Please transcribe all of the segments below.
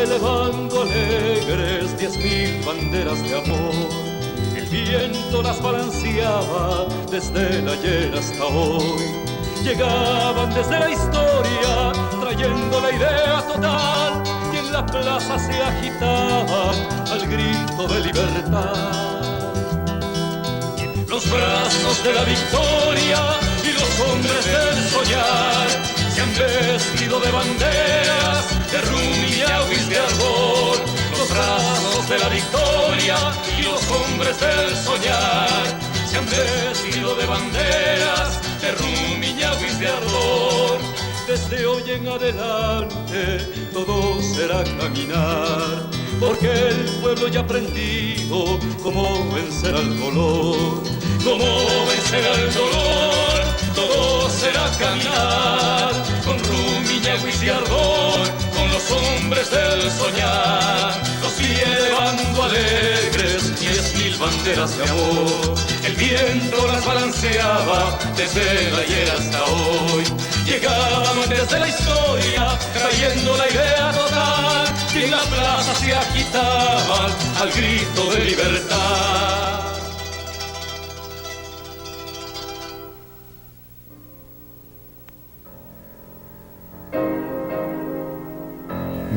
elevando alegres 10.000 banderas de amor. El viento las balanceaba desde el ayer hasta hoy. Llegaban desde la historia trayendo la idea total, y en la plaza se agitaban al grito de libertad. Los brazos de la victoria y los hombres del soñar se han vestido de banderas, de rumiñahuis de ardor. Los brazos de la victoria y los hombres del soñar se han vestido de banderas, de rumiñahuis de ardor. Desde hoy en adelante todo será caminar, porque el pueblo ya ha aprendido cómo vencer al dolor. Cómo vencer al dolor, todo será caminar, con rumiñahuis y ardor, con los hombres del soñar. Los vi elevando alegres 10.000 banderas de amor. El viento las balanceaba desde el ayer hasta hoy. Llegaban desde la historia trayendo la idea total, y en la plaza se agitaban al grito de libertad.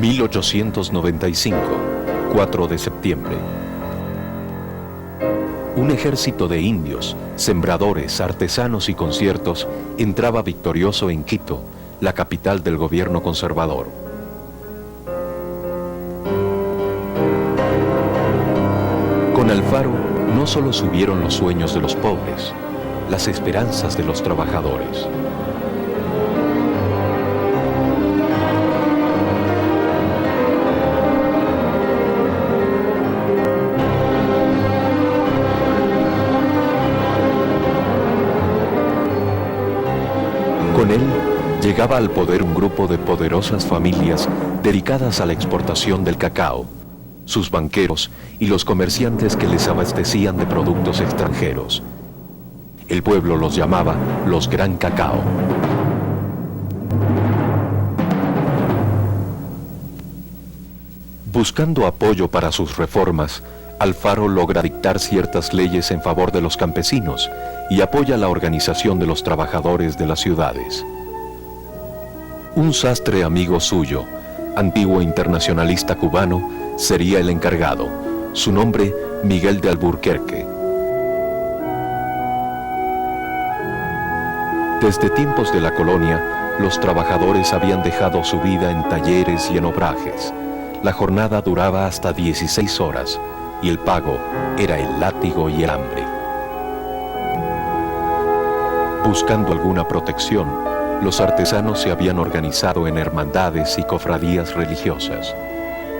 1895, 4 de septiembre. Un ejército de indios, sembradores, artesanos y conciertos entraba victorioso en Quito, la capital del gobierno conservador. Con Alfaro no solo subieron los sueños de los pobres, las esperanzas de los trabajadores. Con él llegaba al poder un grupo de poderosas familias dedicadas a la exportación del cacao, sus banqueros y los comerciantes que les abastecían de productos extranjeros. El pueblo los llamaba los Gran Cacao. Buscando apoyo para sus reformas, Alfaro logra dictar ciertas leyes en favor de los campesinos y apoya la organización de los trabajadores de las ciudades. Un sastre amigo suyo, antiguo internacionalista cubano, sería el encargado, su nombre Miguel de Alburquerque. Desde tiempos de la colonia, los trabajadores habían dejado su vida en talleres y en obrajes. La jornada duraba hasta 16 horas y el pago era el látigo y el hambre. Buscando alguna protección, los artesanos se habían organizado en hermandades y cofradías religiosas.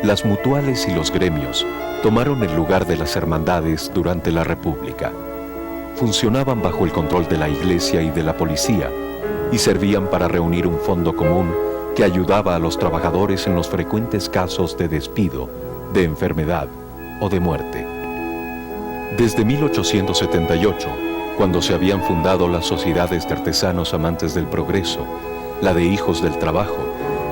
Las mutuales y los gremios tomaron el lugar de las hermandades durante la República. Funcionaban bajo el control de la Iglesia y de la policía y servían para reunir un fondo común que ayudaba a los trabajadores en los frecuentes casos de despido, de enfermedad o de muerte. Desde 1878, cuando se habían fundado las sociedades de artesanos amantes del progreso, la de hijos del trabajo,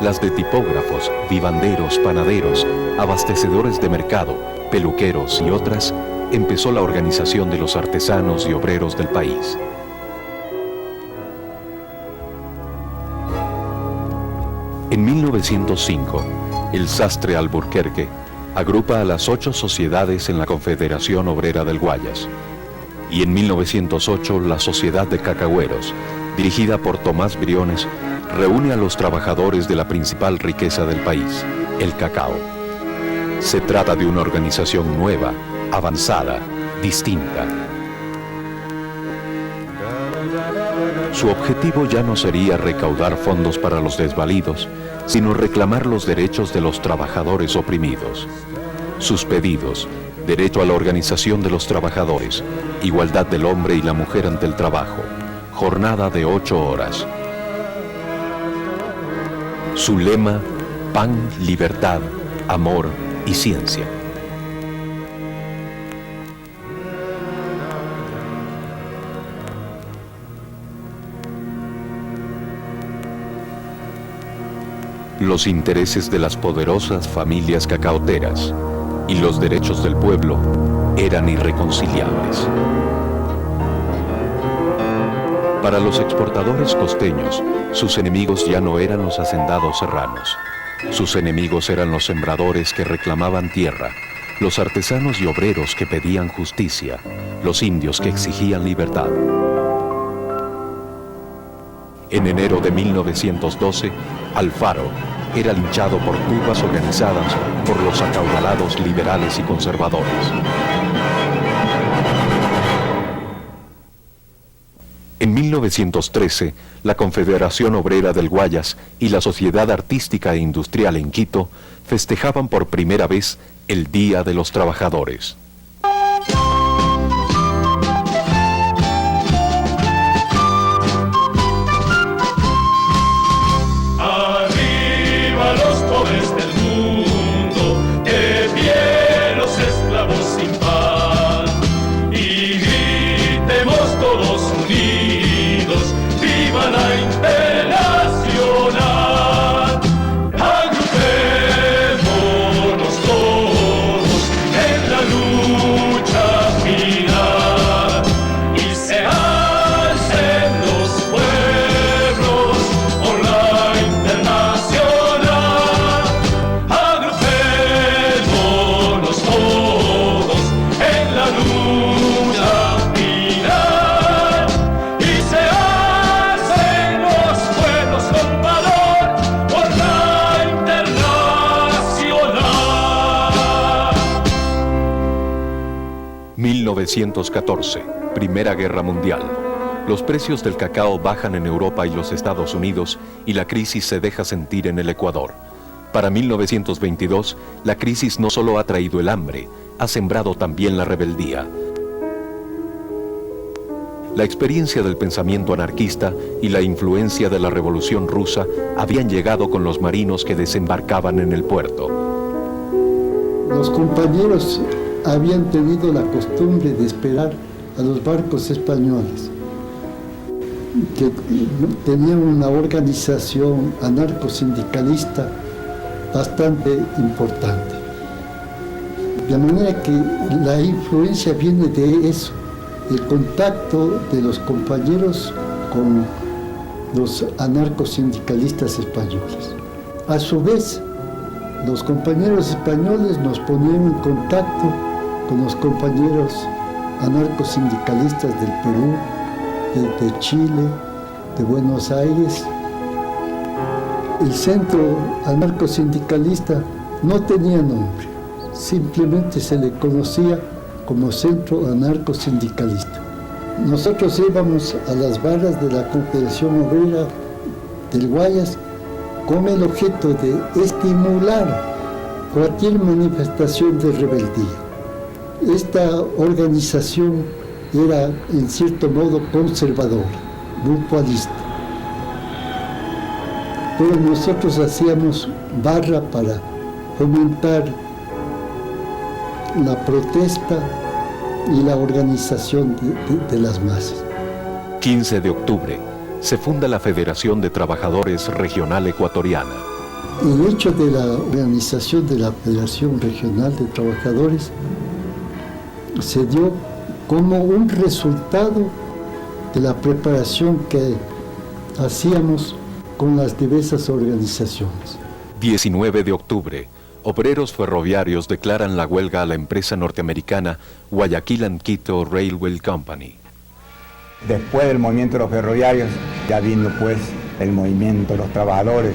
las de tipógrafos, vivanderos, panaderos, abastecedores de mercado, peluqueros y otras, empezó la organización de los artesanos y obreros del país. En 1905, el sastre Alburquerque agrupa a las 8 sociedades en la Confederación Obrera del Guayas. Y en 1908, la Sociedad de Cacahueros, dirigida por Tomás Briones, reúne a los trabajadores de la principal riqueza del país, el cacao. Se trata de una organización nueva, avanzada, distinta. Su objetivo ya no sería recaudar fondos para los desvalidos, sino reclamar los derechos de los trabajadores oprimidos. Sus pedidos: derecho a la organización de los trabajadores, igualdad del hombre y la mujer ante el trabajo, jornada de 8 horas. Su lema: pan, libertad, amor y ciencia. los intereses de las poderosas familias cacaoteras y los derechos del pueblo eran irreconciliables. Para los exportadores costeños, sus enemigos ya no eran los hacendados serranos. Sus enemigos eran los sembradores que reclamaban tierra, los artesanos y obreros que pedían justicia, los indios que exigían libertad. En enero de 1912, Alfaro era linchado por turbas organizadas por los acaudalados liberales y conservadores. En 1913, la Confederación Obrera del Guayas y la Sociedad Artística e Industrial en Quito festejaban por primera vez el Día de los Trabajadores. Arriba los pobres del mundo, de pie los esclavos sin pan, y gritemos todos unidos, viva la internacional. Agrupémonos todos en la lucha final, y se alcen los pueblos por la internacional. Agrupémonos todos en la lucha final, y se alcen los pueblos con valor por la internacional. 1914, Primera Guerra Mundial. Los precios del cacao bajan en Europa y los Estados Unidos y la crisis se deja sentir en el Ecuador. Para 1922, la crisis no solo ha traído el hambre, ha sembrado también la rebeldía. La experiencia del pensamiento anarquista y la influencia de la Revolución Rusa habían llegado con los marinos que desembarcaban en el puerto. Los compañeros habían tenido la costumbre de esperar a los barcos españoles, que tenían una organización anarcosindicalista bastante importante. De manera que la influencia viene de eso, el contacto de los compañeros con los anarcosindicalistas españoles. A su vez, los compañeros españoles nos ponían en contacto con los compañeros anarcosindicalistas del Perú, de Chile, de Buenos Aires. El centro anarcosindicalista no tenía nombre, simplemente se le conocía como Centro Anarcosindicalista. Nosotros íbamos a las barras de la Confederación Obrera del Guayas con el objeto de estimular cualquier manifestación de rebeldía. Esta organización era en cierto modo conservadora, mutualista. Pero nosotros hacíamos barra para fomentar la protesta y la organización de las masas. 15 de octubre, se funda la Federación de Trabajadores Regional Ecuatoriana. El hecho de la organización de la Federación Regional de Trabajadores se dio como un resultado de la preparación que hacíamos con las diversas organizaciones. 19 de octubre, obreros ferroviarios declaran la huelga a la empresa norteamericana Guayaquil and Quito Railway Company. Después del movimiento de los ferroviarios, ya vino pues el movimiento de los trabajadores,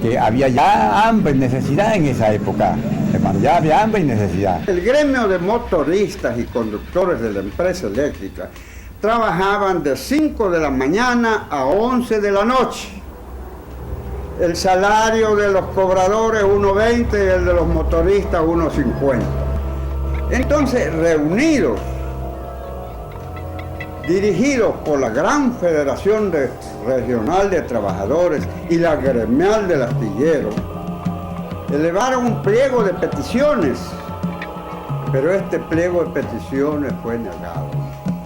que había ya hambre y necesidad en esa época, hermano, ya había hambre y necesidad. El gremio de motoristas y conductores de la empresa eléctrica trabajaban de 5 de la mañana a 11 de la noche. El salario de los cobradores 1.20 y el de los motoristas 1.50. Entonces, reunidos, dirigidos por la gran Federación Regional de Trabajadores y la gremial del astillero, elevaron un pliego de peticiones, pero este pliego de peticiones fue negado.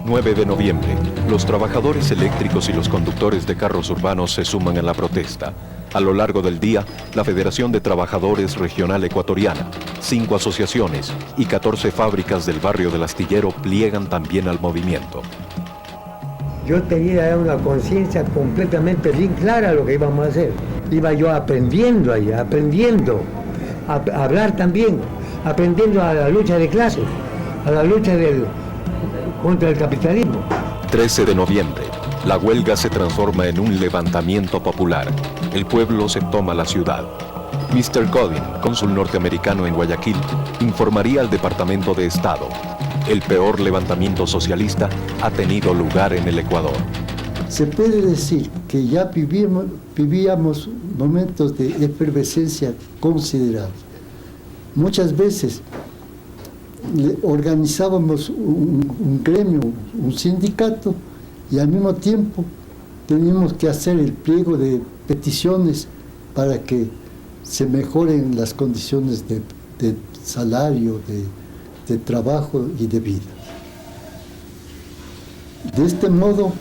9 de noviembre, los trabajadores eléctricos y los conductores de carros urbanos se suman a la protesta. A lo largo del día, la Federación de Trabajadores Regional Ecuatoriana, 5 asociaciones y 14 fábricas del barrio del Astillero pliegan también al movimiento. Yo tenía una conciencia completamente bien clara de lo que íbamos a hacer. Iba yo aprendiendo ahí, aprendiendo a hablar también, aprendiendo a la lucha de clases, a la lucha contra el capitalismo. 13 de noviembre, la huelga se transforma en un levantamiento popular. El pueblo se toma la ciudad. Mr. Godin, cónsul norteamericano en Guayaquil, informaría al Departamento de Estado. El peor levantamiento socialista ha tenido lugar en el Ecuador. Se puede decir que ya vivíamos momentos de efervescencia considerables. Muchas veces organizábamos un gremio, un sindicato, y al mismo tiempo teníamos que hacer el pliego de peticiones para que se mejoren las condiciones de salario, de trabajo y de vida. De este modo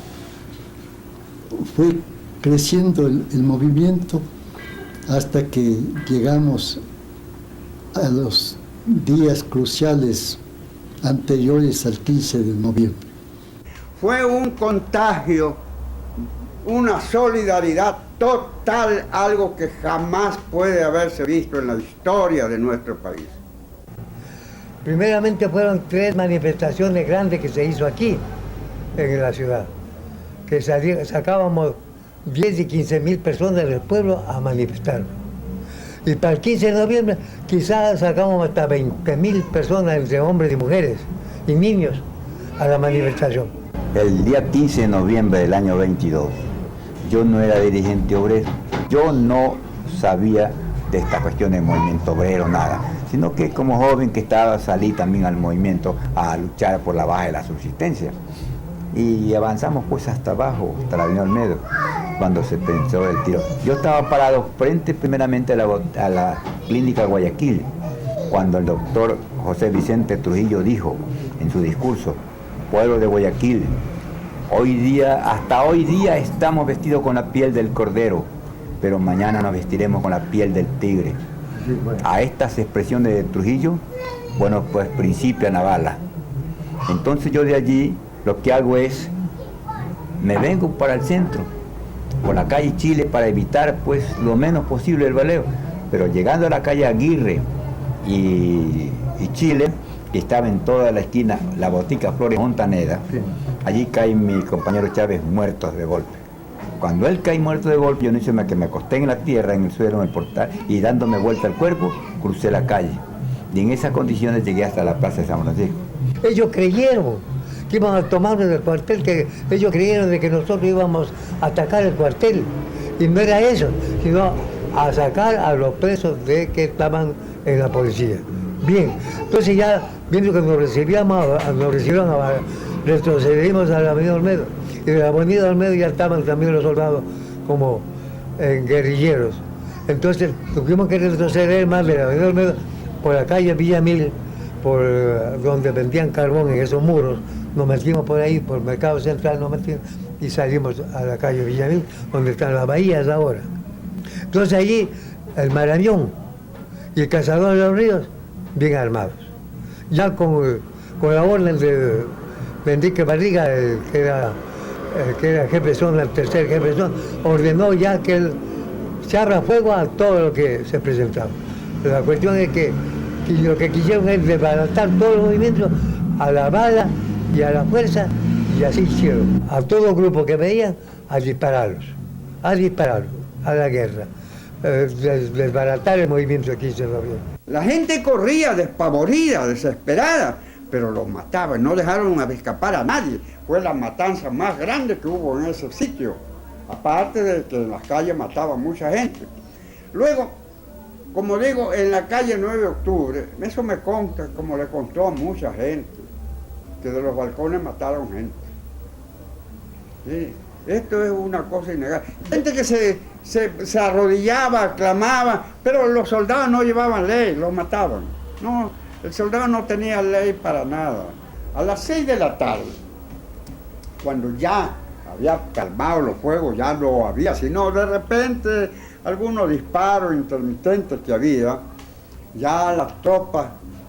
fue creciendo el movimiento hasta que llegamos a los días cruciales anteriores al 15 de noviembre. Fue un contagio, una solidaridad total, algo que jamás puede haberse visto en la historia de nuestro país. Primeramente fueron 3 manifestaciones grandes que se hizo aquí, en la ciudad, que sacábamos 10 y 15 mil personas del pueblo a manifestar. Y para el 15 de noviembre quizás sacamos hasta 20.000 personas entre hombres y mujeres y niños a la manifestación. El día 15 de noviembre del año 22, yo no era dirigente obrero, yo no sabía de esta cuestión del movimiento obrero, nada, sino que como joven que salí también al movimiento a luchar por la baja de la subsistencia. Y avanzamos pues hasta abajo, hasta la avenida Olmedo, cuando se pensó el tiro. Yo estaba parado frente primeramente a la clínica Guayaquil, cuando el doctor José Vicente Trujillo dijo en su discurso: pueblo de Guayaquil, hasta hoy día estamos vestidos con la piel del cordero, pero mañana nos vestiremos con la piel del tigre. A estas expresiones de Trujillo, bueno, pues principia la bala. Entonces yo de allí lo que hago es, me vengo para el centro, por la calle Chile, para evitar pues lo menos posible el baleo. Pero llegando a la calle Aguirre y Chile, que estaba en toda la esquina, la botica Flores Montaneda, sí. Allí cae mi compañero Chávez muerto de golpe. Cuando él cae muerto de golpe, yo no hice más que me acosté en la tierra, en el suelo, en el portal, y dándome vuelta al cuerpo, crucé la calle. Y en esas condiciones llegué hasta la plaza de San Francisco. Ellos creyeron que íbamos a tomarnos el cuartel, que ellos creyeron de que nosotros íbamos a atacar el cuartel. Y no era eso, sino a sacar a los presos que estaban en la policía. Bien, entonces ya viendo que nos recibieron, retrocedimos a la avenida Olmedo. Y de la avenida Olmedo ya estaban también los soldados como guerrilleros. Entonces tuvimos que retroceder más de la avenida Olmedo por la calle Villamil, por donde vendían carbón en esos muros. Nos metimos por ahí, por el Mercado Central, nos metimos y salimos a la calle Villamil, donde están las bahías ahora. Entonces allí el Marañón y el Cazador de los Ríos, bien armados. Ya con la orden de Enrique Barriga, que era jefe de zona, el tercer jefe de zona, ordenó ya que él se abra fuego a todo lo que se presentaba. La cuestión es que lo que quisieron es desbaratar todos los movimientos a la bala y a la fuerza, y así hicieron. A todo grupo que veían, a dispararlos, a la guerra, desbaratar el movimiento de 15 de noviembre. La gente corría despavorida, desesperada, pero los mataban, no dejaron escapar a nadie. Fue la matanza más grande que hubo en ese sitio, aparte de que en las calles mataban mucha gente. Luego, como digo, en la calle 9 de octubre, eso me consta, como le contó a mucha gente, que de los balcones mataron gente. Sí, esto es una cosa innegable. Gente que se arrodillaba, clamaba, pero los soldados no llevaban ley, los mataban. No, el soldado no tenía ley para nada. A las 6 de la tarde, cuando ya había calmado los fuegos, ya no había, sino de repente algunos disparos intermitentes que había, ya las tropas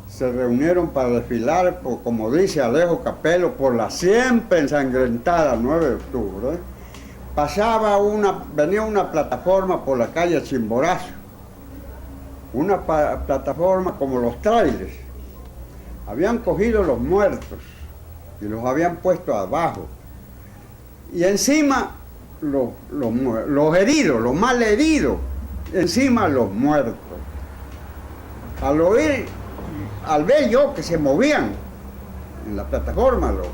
se reunieron para desfilar, como dice Alejo Capello, por la siempre ensangrentada 9 de octubre. Venía una plataforma por la calle Chimborazo, una plataforma como los trailers. Habían cogido los muertos y los habían puesto abajo. Y encima los heridos, los mal heridos, encima los muertos. Al ver yo que se movían en la plataforma los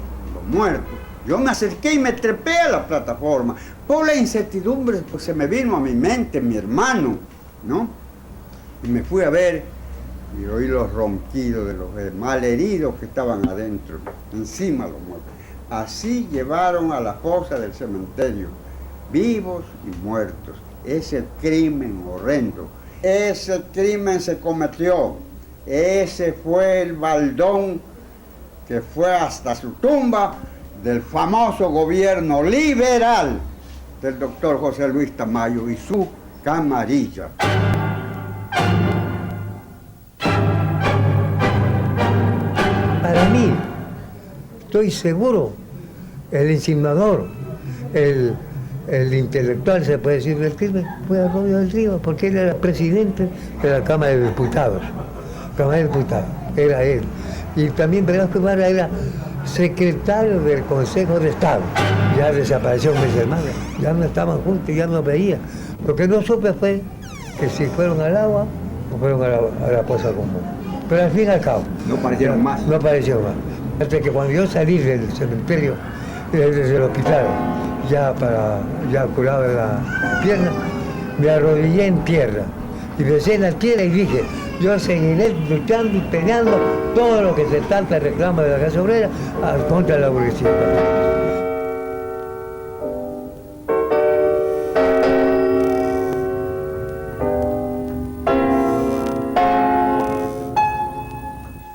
muertos, yo me acerqué y me trepé a la plataforma. Por la incertidumbre, pues se me vino a mi mente mi hermano, ¿no? Y me fui a ver y oí los ronquidos de los malheridos que estaban adentro, encima los muertos. Así llevaron a la fosa del cementerio, vivos y muertos. Ese crimen horrendo, ese crimen se cometió. Ese fue el baldón que fue hasta su tumba del famoso gobierno liberal del doctor José Luis Tamayo y su camarilla. Para mí, estoy seguro, el insinuador, el intelectual, se puede decir, del crimen, fue Arroyo del Río, porque él era presidente de la Cámara de Diputados. Era él. Y también Velasco Ibarra era secretario del Consejo de Estado. Ya desapareció mis hermanos, ya no estaban juntos, ya no veía. Lo que no supe fue que si fueron al agua o fueron a la fosa común. Pero al fin y al cabo. No aparecieron más. No apareció más. Hasta que cuando yo salí del cementerio, desde el hospital, ya curado de la pierna, me arrodillé en tierra. Y besé la tierra y dije, yo seguiré luchando y peleando todo lo que se trata reclama de la clase obrera contra la burguesía.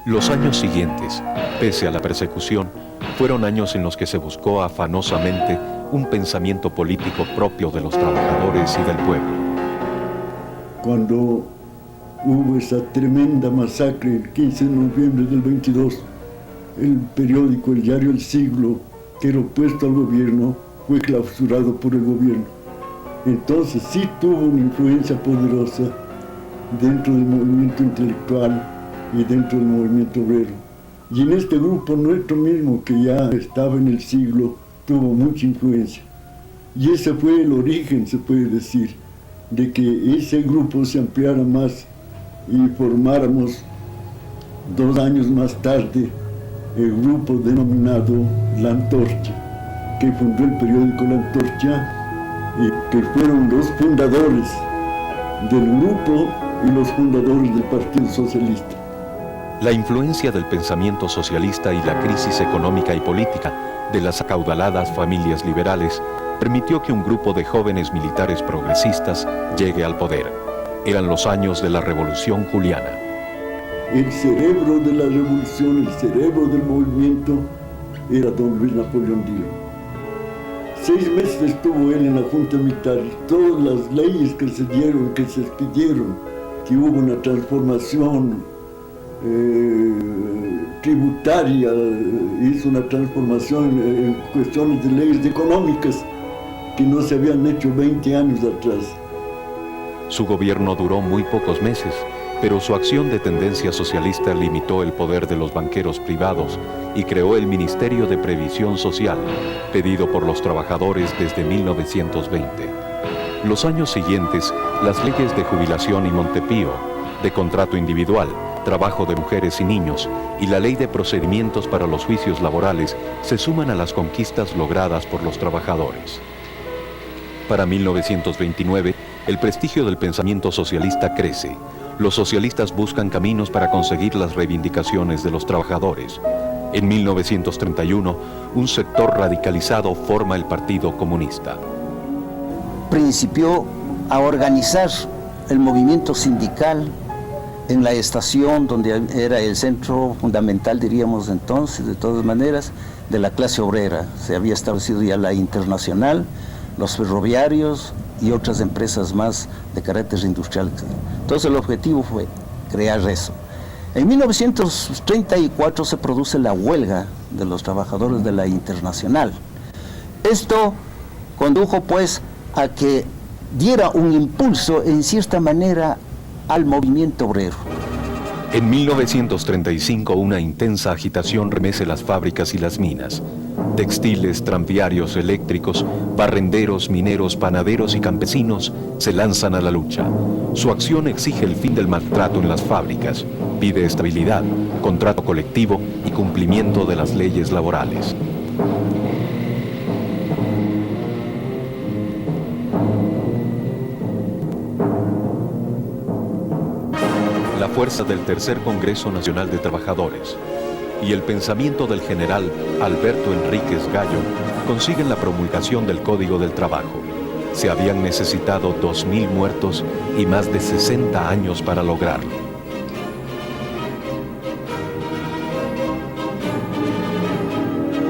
Los años siguientes, pese a la persecución, fueron años en los que se buscó afanosamente un pensamiento político propio de los trabajadores y del pueblo. Cuando hubo esa tremenda masacre el 15 de noviembre del 22, el periódico, el diario El Siglo, que era opuesto al gobierno, fue clausurado por el gobierno. Entonces sí tuvo una influencia poderosa dentro del movimiento intelectual y dentro del movimiento obrero. Y en este grupo nuestro mismo, que ya estaba en El Siglo, tuvo mucha influencia. Y ese fue el origen, se puede decir, de que ese grupo se ampliara más y formáramos 2 años más tarde el grupo denominado La Antorcha, que fundó el periódico La Antorcha y que fueron los fundadores del grupo y los fundadores del Partido Socialista. La influencia del pensamiento socialista y la crisis económica y política de las acaudaladas familias liberales permitió que un grupo de jóvenes militares progresistas llegue al poder. Eran los años de la Revolución Juliana. El cerebro de la revolución, el cerebro del movimiento, era don Luis Napoleón Dilo. 6 meses estuvo él en la Junta Militar. Todas las leyes que se dieron, que se expidieron, que hubo una transformación tributaria, hizo una transformación en cuestiones de leyes económicas que no se habían hecho 20 años atrás. Su gobierno duró muy pocos meses, pero su acción de tendencia socialista limitó el poder de los banqueros privados y creó el Ministerio de Previsión Social, pedido por los trabajadores desde 1920. Los años siguientes, las leyes de jubilación y Montepío, de contrato individual, trabajo de mujeres y niños y la ley de procedimientos para los juicios laborales se suman a las conquistas logradas por los trabajadores. Para 1929, el prestigio del pensamiento socialista crece. Los socialistas buscan caminos para conseguir las reivindicaciones de los trabajadores. En 1931, un sector radicalizado forma el Partido Comunista. Principió a organizar el movimiento sindical en la estación donde era el centro fundamental, diríamos entonces, de todas maneras, de la clase obrera. Se había establecido ya la Internacional, los ferroviarios, y otras empresas más de carácter industrial. Entonces el objetivo fue crear eso. En 1934 se produce la huelga de los trabajadores de la Internacional. Esto condujo pues a que diera un impulso en cierta manera al movimiento obrero. En 1935 una intensa agitación remece las fábricas y las minas. Textiles, tranviarios, eléctricos, barrenderos, mineros, panaderos y campesinos se lanzan a la lucha. Su acción exige el fin del maltrato en las fábricas, pide estabilidad, contrato colectivo y cumplimiento de las leyes laborales. La fuerza del Tercer Congreso Nacional de Trabajadores y el pensamiento del general Alberto Enríquez Gallo consiguen la promulgación del Código del Trabajo. Se habían necesitado 2.000 muertos y más de 60 años para lograrlo.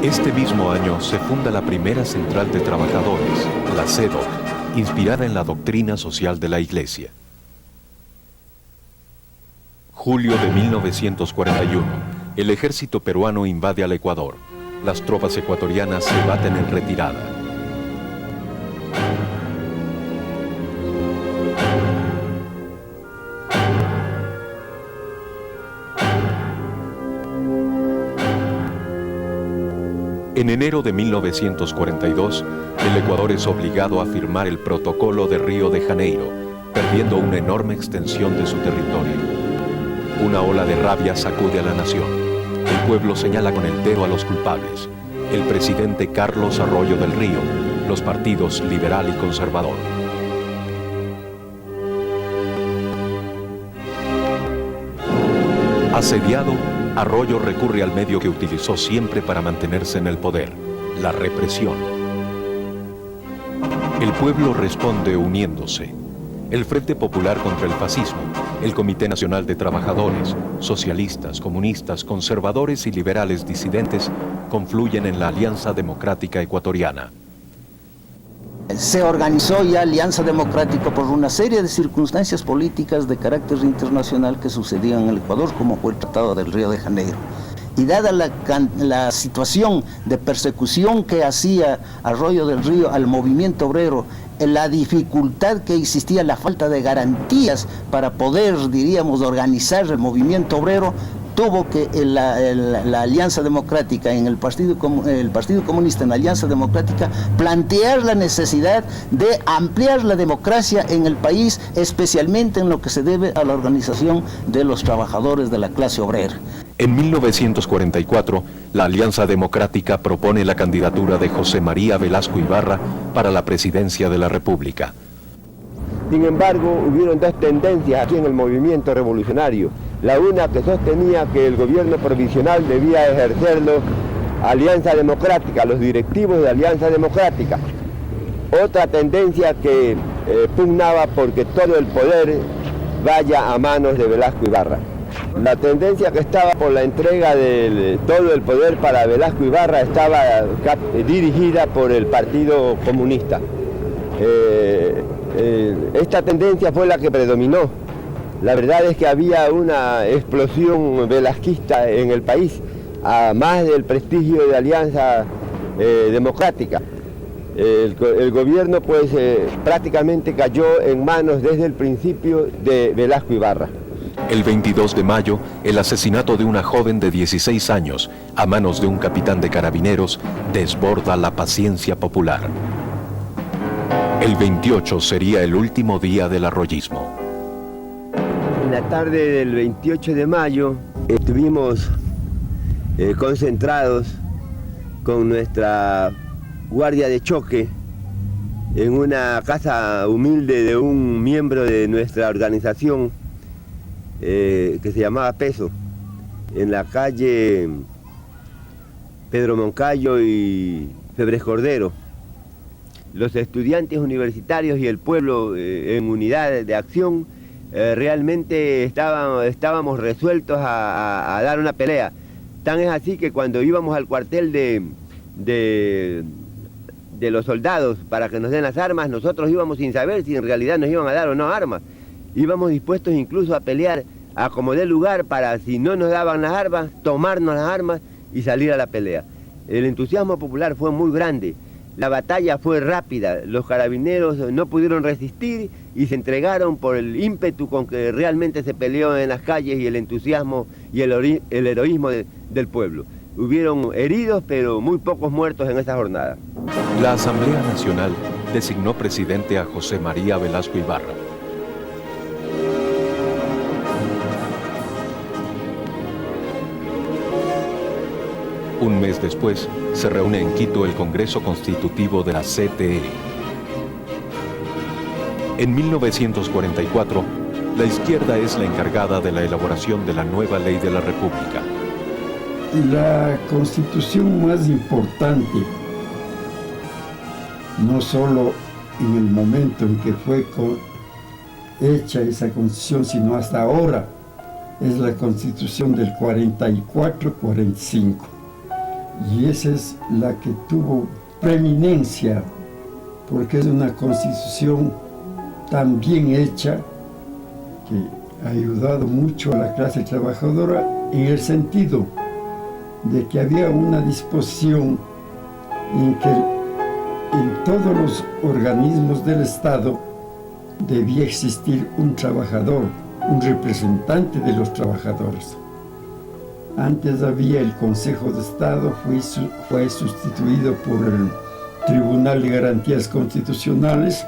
Este mismo año se funda la primera central de trabajadores, la CEDOC, inspirada en la doctrina social de la Iglesia. Julio de 1941, el ejército peruano invade al Ecuador. Las tropas ecuatorianas se baten en retirada. En enero de 1942, el Ecuador es obligado a firmar el Protocolo de Río de Janeiro, perdiendo una enorme extensión de su territorio. Una ola de rabia sacude a la nación. El pueblo señala con el dedo a los culpables. El presidente Carlos Arroyo del Río, los partidos liberal y conservador. Asediado, Arroyo recurre al medio que utilizó siempre para mantenerse en el poder, la represión. El pueblo responde uniéndose. El Frente Popular contra el Fascismo, el Comité Nacional de Trabajadores, socialistas, comunistas, conservadores y liberales disidentes confluyen en la Alianza Democrática Ecuatoriana. Se organizó ya Alianza Democrática por una serie de circunstancias políticas de carácter internacional que sucedían en el Ecuador, como fue el Tratado del Río de Janeiro. Y dada la situación de persecución que hacía Arroyo del Río al movimiento obrero, la dificultad que existía, la falta de garantías para poder, diríamos, organizar el movimiento obrero, tuvo que la Alianza Democrática, el Partido Comunista en la Alianza Democrática, plantear la necesidad de ampliar la democracia en el país, especialmente en lo que se debe a la organización de los trabajadores de la clase obrera. En 1944, la Alianza Democrática propone la candidatura de José María Velasco Ibarra para la presidencia de la República. Sin embargo, hubieron dos tendencias aquí en el movimiento revolucionario. La una que sostenía que el gobierno provisional debía ejercerlo Alianza Democrática, los directivos de Alianza Democrática. Otra tendencia que pugnaba porque todo el poder vaya a manos de Velasco Ibarra. La tendencia que estaba por la entrega de todo el poder para Velasco Ibarra estaba dirigida por el Partido Comunista. Esta tendencia fue la que predominó. La verdad es que había una explosión velasquista en el país, a más del prestigio de Alianza Democrática. El gobierno pues prácticamente cayó en manos desde el principio de Velasco Ibarra. El 22 de mayo, el asesinato de una joven de 16 años a manos de un capitán de carabineros desborda la paciencia popular. El 28 sería el último día del arroyismo. En la tarde del 28 de mayo estuvimos concentrados con nuestra guardia de choque en una casa humilde de un miembro de nuestra organización que se llamaba Peso, en la calle Pedro Moncayo y Febres Cordero. Los estudiantes universitarios y el pueblo en unidad de acción realmente estábamos resueltos a dar una pelea. Tan es así que cuando íbamos al cuartel de de los soldados para que nos den las armas, nosotros íbamos sin saber si en realidad nos iban a dar o no armas. Íbamos dispuestos incluso a pelear a como dé lugar para, si no nos daban las armas, tomarnos las armas y salir a la pelea. El entusiasmo popular fue muy grande, la batalla fue rápida, los carabineros no pudieron resistir y se entregaron por el ímpetu con que realmente se peleó en las calles y el entusiasmo y el heroísmo del pueblo. Hubieron heridos, pero muy pocos muertos en esa jornada. La Asamblea Nacional designó presidente a José María Velasco Ibarra. Un mes después, se reúne en Quito el Congreso Constitutivo de la CTE. En 1944, la izquierda es la encargada de la elaboración de la nueva ley de la República. La constitución más importante, no solo en el momento en que fue hecha esa constitución, sino hasta ahora, es la constitución del 44-45. Y esa es la que tuvo preeminencia, porque es una constitución tan bien hecha que ha ayudado mucho a la clase trabajadora en el sentido de que había una disposición en que en todos los organismos del Estado debía existir un trabajador, un representante de los trabajadores. Antes había el Consejo de Estado, fue sustituido por el Tribunal de Garantías Constitucionales,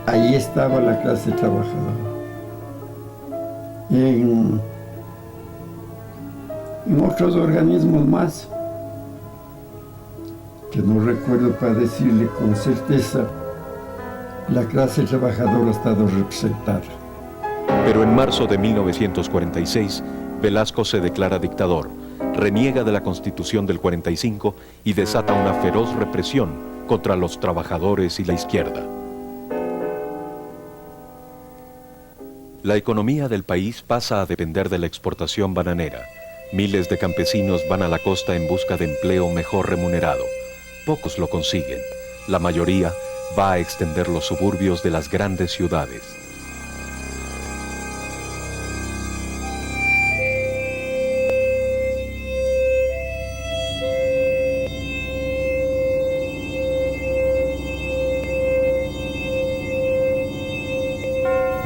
ahí estaba la clase trabajadora. En otros organismos más, que no recuerdo para decirle con certeza, la clase trabajadora ha estado representada. Pero en marzo de 1946, Velasco se declara dictador, reniega de la Constitución del 45 y desata una feroz represión contra los trabajadores y la izquierda. La economía del país pasa a depender de la exportación bananera. Miles de campesinos van a la costa en busca de empleo mejor remunerado. Pocos lo consiguen. La mayoría va a extender los suburbios de las grandes ciudades.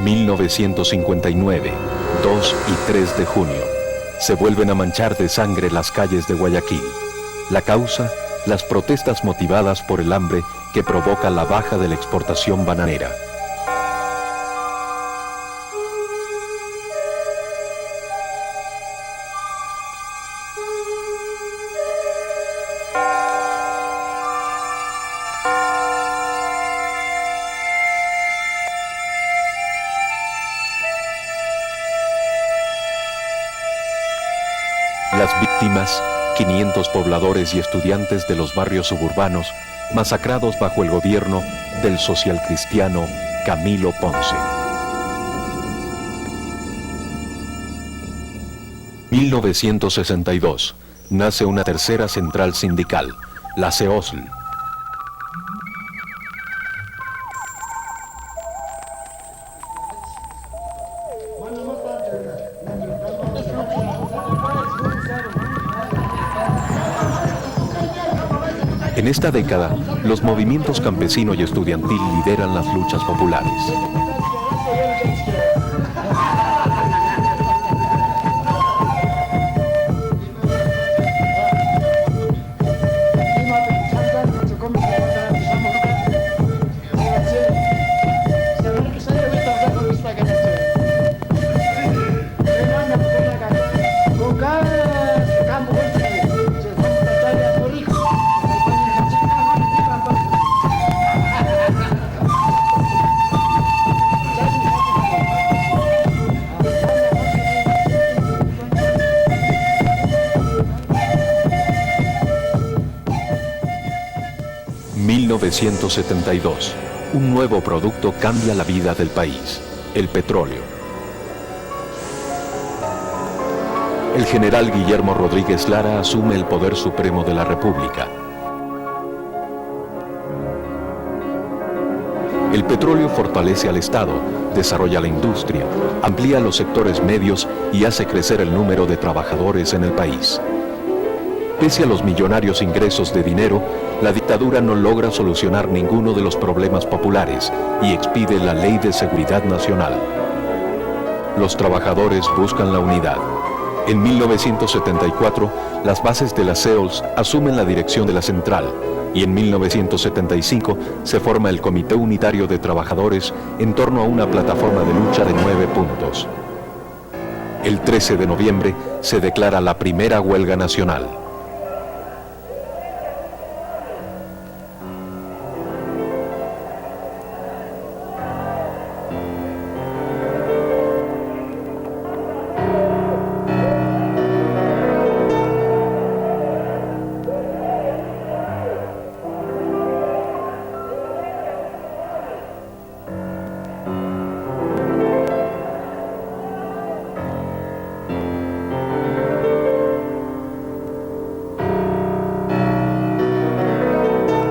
...1959, 2 y 3 de junio... se vuelven a manchar de sangre las calles de Guayaquil. La causa, las protestas motivadas por el hambre que provoca la baja de la exportación bananera. Las víctimas, 500 pobladores y estudiantes de los barrios suburbanos, masacrados bajo el gobierno del socialcristiano Camilo Ponce. 1962, nace una tercera central sindical, la CEOSL. En esta década, los movimientos campesino y estudiantil lideran las luchas populares. ...1972... un nuevo producto cambia la vida del país, el petróleo. El general Guillermo Rodríguez Lara asume el poder supremo de la República. El petróleo fortalece al Estado, desarrolla la industria, amplía los sectores medios y hace crecer el número de trabajadores en el país. Pese a los millonarios ingresos de dinero, la dictadura no logra solucionar ninguno de los problemas populares y expide la Ley de Seguridad Nacional. Los trabajadores buscan la unidad. En 1974, las bases de la CEOLS asumen la dirección de la central y en 1975 se forma el Comité Unitario de Trabajadores en torno a una plataforma de lucha de 9 puntos. El 13 de noviembre se declara la primera huelga nacional.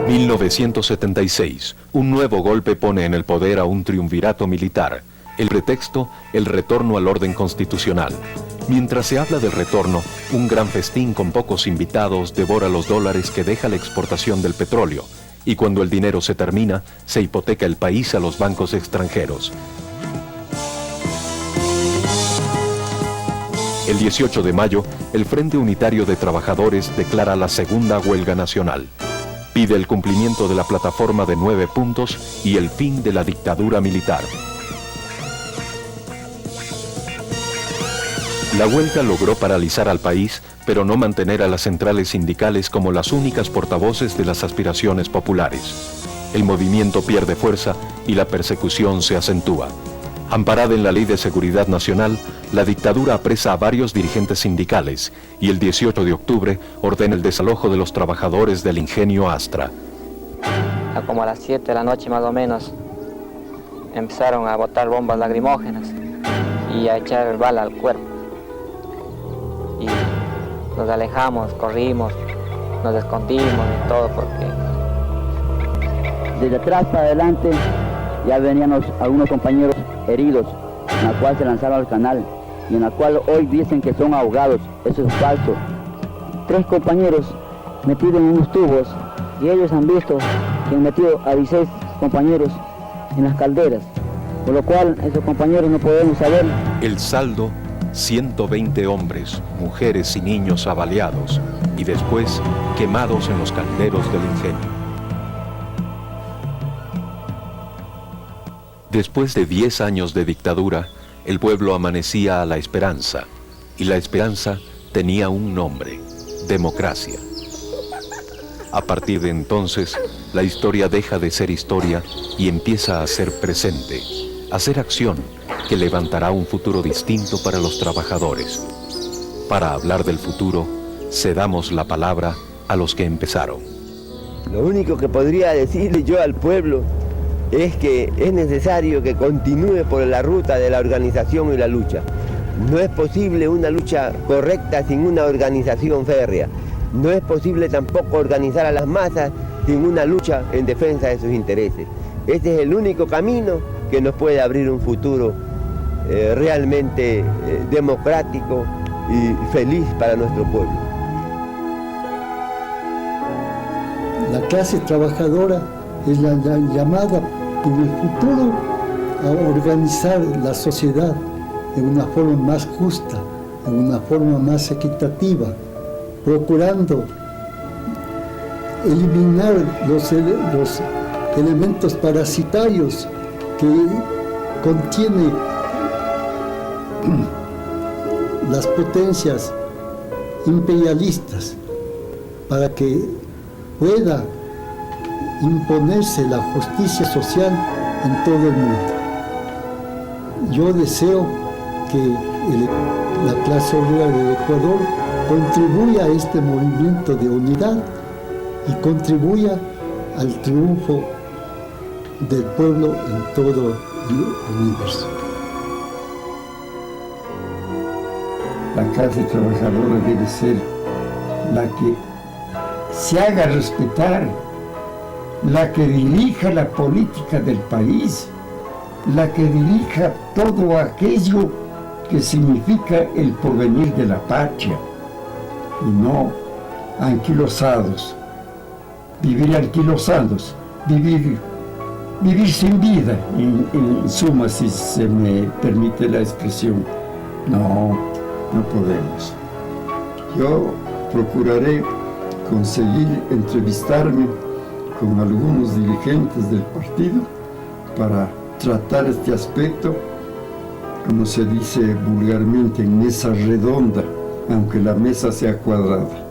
En 1976, un nuevo golpe pone en el poder a un triunvirato militar. El pretexto, el retorno al orden constitucional. Mientras se habla del retorno, un gran festín con pocos invitados devora los dólares que deja la exportación del petróleo. Y cuando el dinero se termina, se hipoteca el país a los bancos extranjeros. El 18 de mayo, el Frente Unitario de Trabajadores declara la segunda huelga nacional. Pide el cumplimiento de la plataforma de 9 puntos y el fin de la dictadura militar. La huelga logró paralizar al país, pero no mantener a las centrales sindicales como las únicas portavoces de las aspiraciones populares. El movimiento pierde fuerza y la persecución se acentúa. Amparada en la Ley de Seguridad Nacional, la dictadura apresa a varios dirigentes sindicales y el 18 de octubre ordena el desalojo de los trabajadores del ingenio Astra. Como a las 7 de la noche más o menos, empezaron a botar bombas lacrimógenas y a echar bala al cuerpo. Y nos alejamos, corrimos, nos escondimos y todo porque... Desde atrás para adelante ya venían algunos compañeros heridos, en la cual se lanzaron al canal y en la cual hoy dicen que son ahogados. Eso es falso. 3 compañeros metidos en unos tubos y ellos han visto que han metido a 16 compañeros en las calderas, por lo cual esos compañeros no podemos saber. El saldo, 120 hombres, mujeres y niños abaleados y después quemados en los calderos del ingenio. Después de 10 años de dictadura, el pueblo amanecía a la esperanza, y la esperanza tenía un nombre: democracia. A partir de entonces, la historia deja de ser historia y empieza a ser presente, a ser acción que levantará un futuro distinto para los trabajadores. Para hablar del futuro, cedamos la palabra a los que empezaron. Lo único que podría decirle yo al pueblo es que es necesario que continúe por la ruta de la organización y la lucha. No es posible una lucha correcta sin una organización férrea. No es posible tampoco organizar a las masas sin una lucha en defensa de sus intereses. Este es el único camino que nos puede abrir un futuro realmente democrático y feliz para nuestro pueblo. La clase trabajadora es la llamada en el futuro a organizar la sociedad de una forma más justa, de una forma más equitativa, procurando eliminar los elementos parasitarios que contiene las potencias imperialistas para que pueda imponerse la justicia social en todo el mundo. Yo deseo que la clase obrera del Ecuador contribuya a este movimiento de unidad y contribuya al triunfo del pueblo en todo el universo. La clase trabajadora debe ser la que se haga respetar la que dirija la política del país, la que dirija todo aquello que significa el porvenir de la patria, y no anquilosados, vivir anquilosados, vivir sin vida, en suma, si se me permite la expresión. No podemos. Yo procuraré conseguir entrevistarme con algunos dirigentes del partido para tratar este aspecto, como se dice vulgarmente, en mesa redonda, aunque la mesa sea cuadrada.